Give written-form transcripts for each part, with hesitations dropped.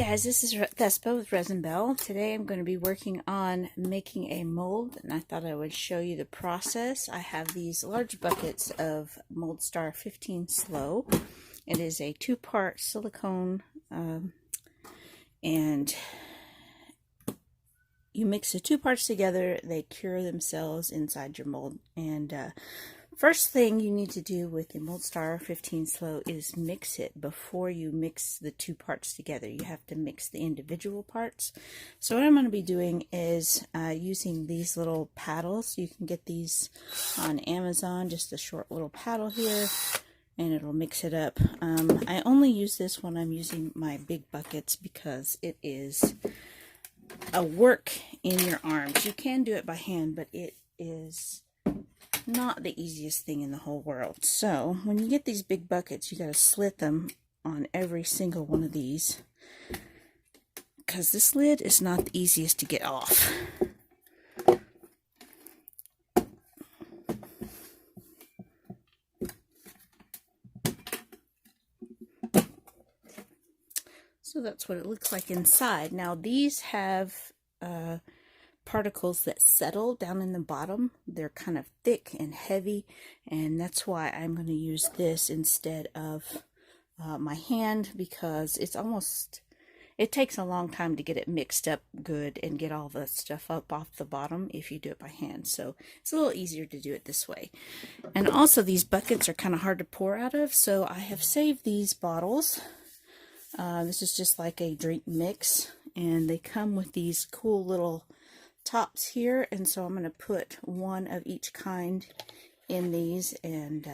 guys, this is Thespa with Resin Belle. Today I'm going to be working on making a mold, and I thought I would show you the process. I have these large buckets of Mold Star 15 Slow. It is a two-part silicone, and you mix the two parts together, they cure themselves inside your mold. And first thing you need to do with the Mold Star 15 Slow is mix it before you mix the two parts together. You have to mix the individual parts. So what I'm going to be doing is using these little paddles. You can get these on Amazon, just a short little paddle here, and it'll mix it up. I only use this when I'm using my big buckets because it is a work in your arms. You can do it by hand, but it is not the easiest thing in the whole world. So when you get these big buckets, you got to slit them on every single one of these, because this lid is not the easiest to get off. So that's what it looks like inside. Now these have particles that settle down in the bottom. They're kind of thick and heavy, and that's why I'm going to use this instead of my hand, because it takes a long time to get it mixed up good and get all the stuff up off the bottom if you do it by hand. So it's a little easier to do it this way. And also these buckets are kind of hard to pour out of, so I have saved these bottles. This is just like a drink mix, and they come with these cool little tops here, and so I'm going to put one of each kind in these, and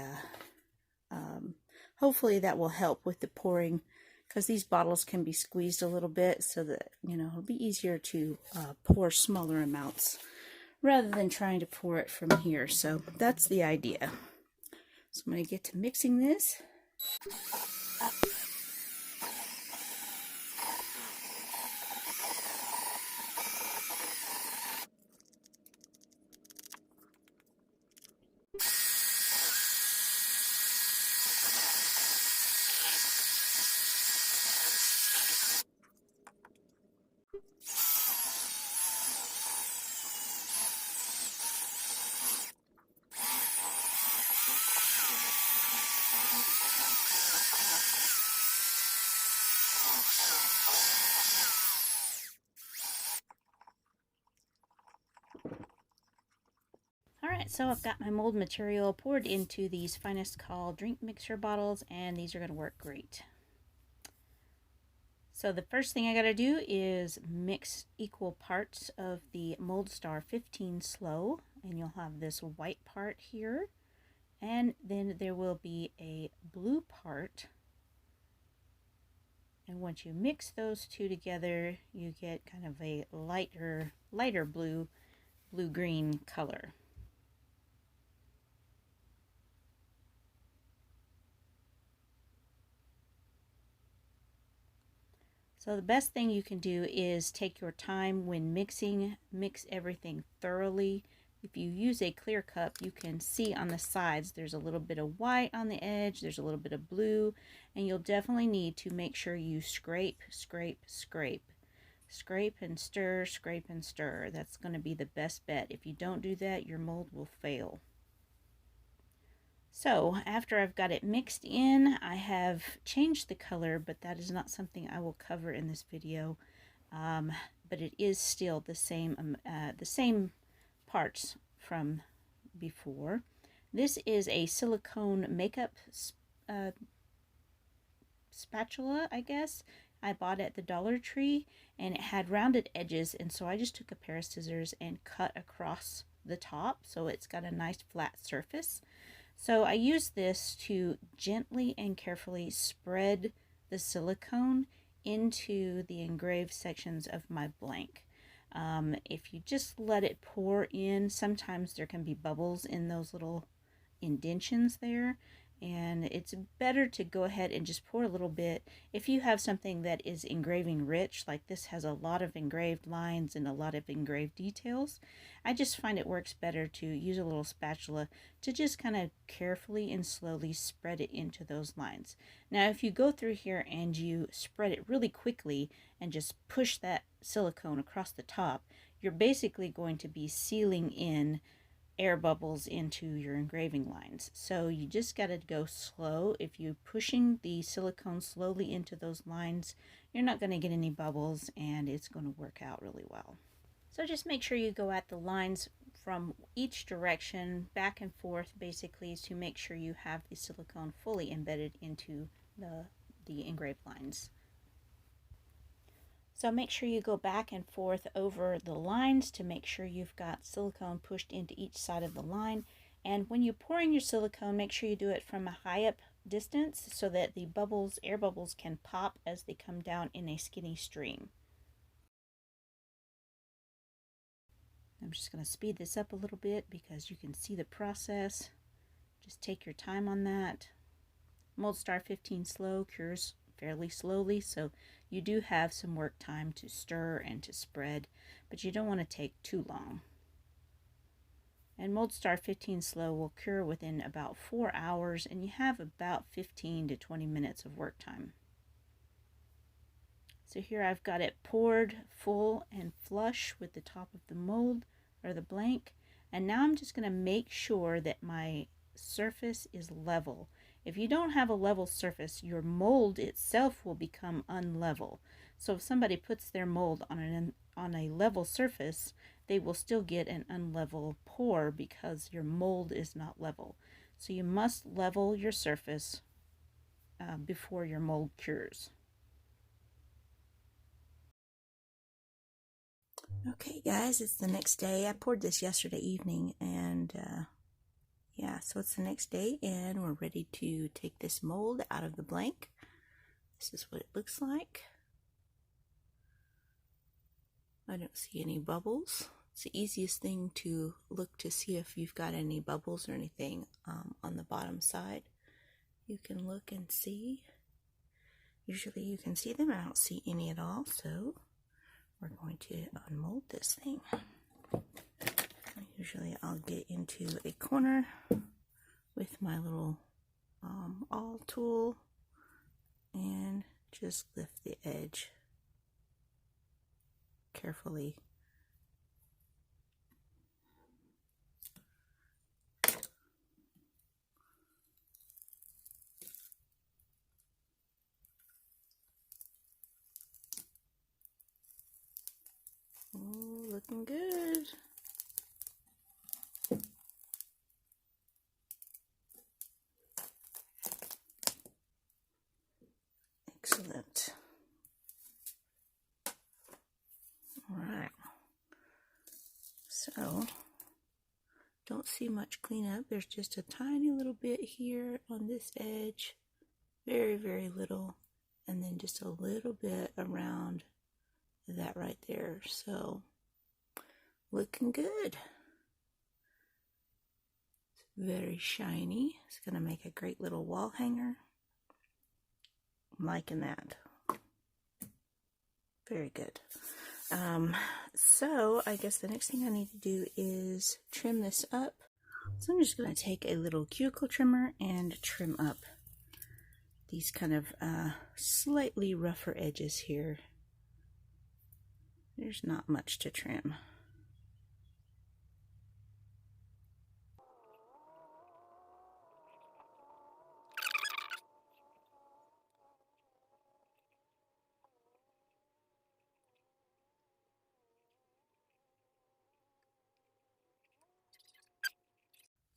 hopefully that will help with the pouring, because these bottles can be squeezed a little bit, so that, you know, it'll be easier to pour smaller amounts rather than trying to pour it from here. So that's the idea. So I'm going to get to mixing this. Alright, so I've got my mold material poured into these Finest Call drink mixer bottles, and these are going to work great. So the first thing I got to do is mix equal parts of the Mold Star 15 Slow, and you'll have this white part here, and then there will be a blue part. And once you mix those two together, you get kind of a lighter blue-green color. So the best thing you can do is take your time when mixing, mix everything thoroughly. If you use a clear cup, you can see on the sides there's a little bit of white on the edge, there's a little bit of blue, and you'll definitely need to make sure you scrape, scrape, scrape. Scrape and stir, scrape and stir. That's going to be the best bet. If you don't do that, your mold will fail. So after I've got it mixed in, I have changed the color, but that is not something I will cover in this video. But it is still the same parts from before. This is a silicone makeup spatula, I guess. I bought it at the Dollar Tree, and it had rounded edges, and so I just took a pair of scissors and cut across the top so it's got a nice flat surface. So I use this to gently and carefully spread the silicone into the engraved sections of my blank. If you just let it pour in, sometimes there can be bubbles in those little indentions there, and it's better to go ahead and just pour a little bit. If you have something that is engraving rich, like this has a lot of engraved lines and a lot of engraved details, I just find it works better to use a little spatula to just kind of carefully and slowly spread it into those lines. Now if you go through here and you spread it really quickly and just push that silicone across the top, you're basically going to be sealing in air bubbles into your engraving lines. So you just got to go slow. If you're pushing the silicone slowly into those lines, you're not going to get any bubbles and it's going to work out really well. So just make sure you go at the lines from each direction, back and forth, basically, to make sure you have the silicone fully embedded into the engraved lines. So make sure you go back and forth over the lines to make sure you've got silicone pushed into each side of the line. And when you're pouring your silicone, make sure you do it from a high up distance so that the bubbles, air bubbles, can pop as they come down in a skinny stream. I'm just going to speed this up a little bit because you can see the process. Just take your time on that. Mold Star 15 Slow cures fairly slowly, so you do have some work time to stir and to spread, but you don't want to take too long. And Mold Star 15 Slow will cure within about 4 hours, and you have about 15 to 20 minutes of work time. So here I've got it poured full and flush with the top of the mold or the blank, and now I'm just going to make sure that my surface is level. If you don't have a level surface, your mold itself will become unlevel. So if somebody puts their mold on a level surface, they will still get an unlevel pour because your mold is not level. So you must level your surface before your mold cures. Okay guys, it's the next day. I poured this yesterday evening, and yeah, so it's the next day and we're ready to take this mold out of the blank. This is what it looks like. I don't see any bubbles. It's the easiest thing to look to see if you've got any bubbles or anything on the bottom side. You can look and see. Usually you can see them. I don't see any at all, so we're going to unmold this thing. Usually I'll get into a corner with my little awl tool and just lift the edge carefully. Oh, looking good. Excellent. All right. So, don't see much cleanup. There's just a tiny little bit here on this edge. Very, very little. And then just a little bit around that right there. So, looking good. It's very shiny. It's going to make a great little wall hanger. I'm liking that. Very good. So I guess the next thing I need to do is trim this up. So I'm just going to take a little cuticle trimmer and trim up these kind of slightly rougher edges here. There's not much to trim.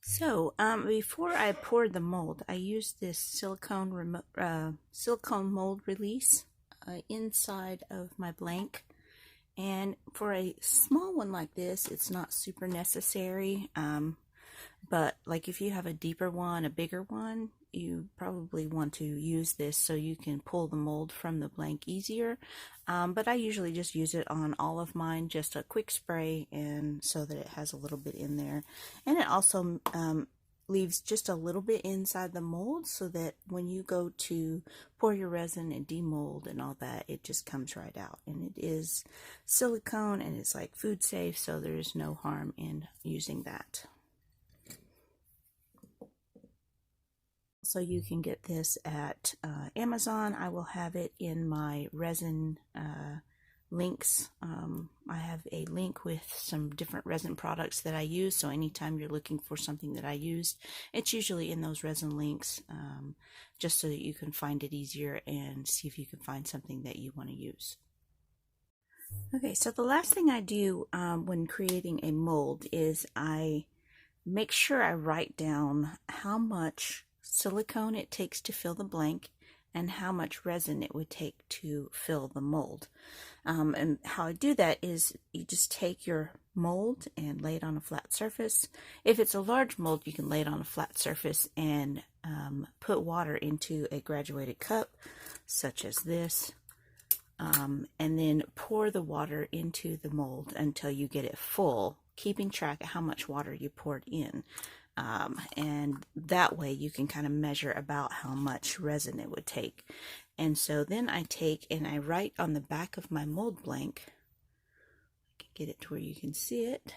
So, before I poured the mold, I used this silicone mold release inside of my blank. And for a small one like this, it's not super necessary. But like if you have a deeper one, a bigger one, you probably want to use this so you can pull the mold from the blank easier. But I usually just use it on all of mine, just a quick spray, and so that it has a little bit in there. And it also leaves just a little bit inside the mold so that when you go to pour your resin and demold and all that, it just comes right out. And it is silicone and it's like food safe, so there is no harm in using that. So you can get this at Amazon. I will have it in my resin links. I have a link with some different resin products that I use, so anytime you're looking for something that I used, it's usually in those resin links, just so that you can find it easier and see if you can find something that you want to use. Okay, so the last thing I do when creating a mold is I make sure I write down how much silicone it takes to fill the blank and how much resin it would take to fill the mold. And how I do that is you just take your mold and lay it on a flat surface. If it's a large mold, you can lay it on a flat surface and put water into a graduated cup, such as this, and then pour the water into the mold until you get it full, keeping track of how much water you poured in. And that way you can kind of measure about how much resin it would take. And so then I take and I write on the back of my mold blank, I can get it to where you can see it,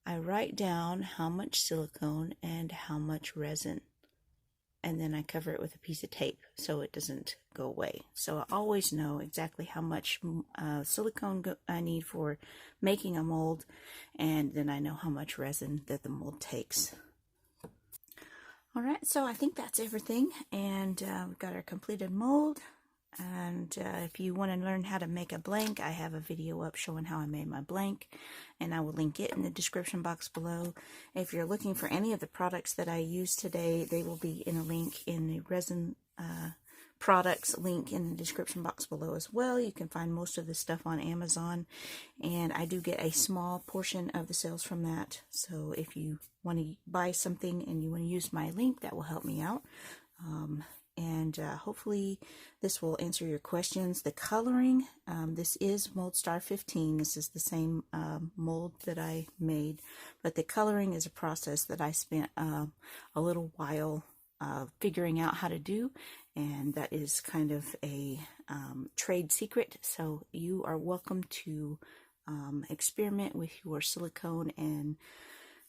I write down how much silicone and how much resin. And then I cover it with a piece of tape so it doesn't go away. So I always know exactly how much silicone I need for making a mold, and then I know how much resin that the mold takes. Alright, so I think that's everything, and we've got our completed mold. And if you want to learn how to make a blank, I have a video up showing how I made my blank, and I will link it in the description box below. If you're looking for any of the products that I used today, they will be in a link in the resin products link in the description box below as well. You can find most of this stuff on Amazon, and I do get a small portion of the sales from that. So if you want to buy something and you want to use my link, that will help me out. And hopefully this will answer your questions. The coloring, this is Mold Star 15. This is the same mold that I made, but the coloring is a process that I spent a little while figuring out how to do, and that is kind of a trade secret. So you are welcome to experiment with your silicone, and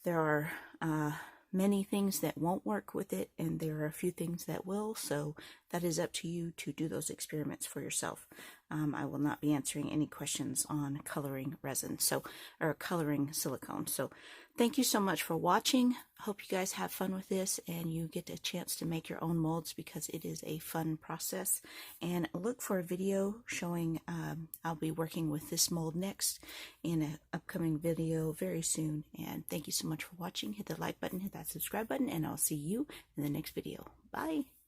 there are many things that won't work with it, and there are a few things that will, so that is up to you to do those experiments for yourself. I will not be answering any questions on coloring resin, or coloring silicone. So thank you so much for watching. I hope you guys have fun with this and you get a chance to make your own molds, because it is a fun process. And look for a video showing, I'll be working with this mold next in an upcoming video very soon. And thank you so much for watching. Hit the like button, hit that subscribe button, and I'll see you in the next video. Bye!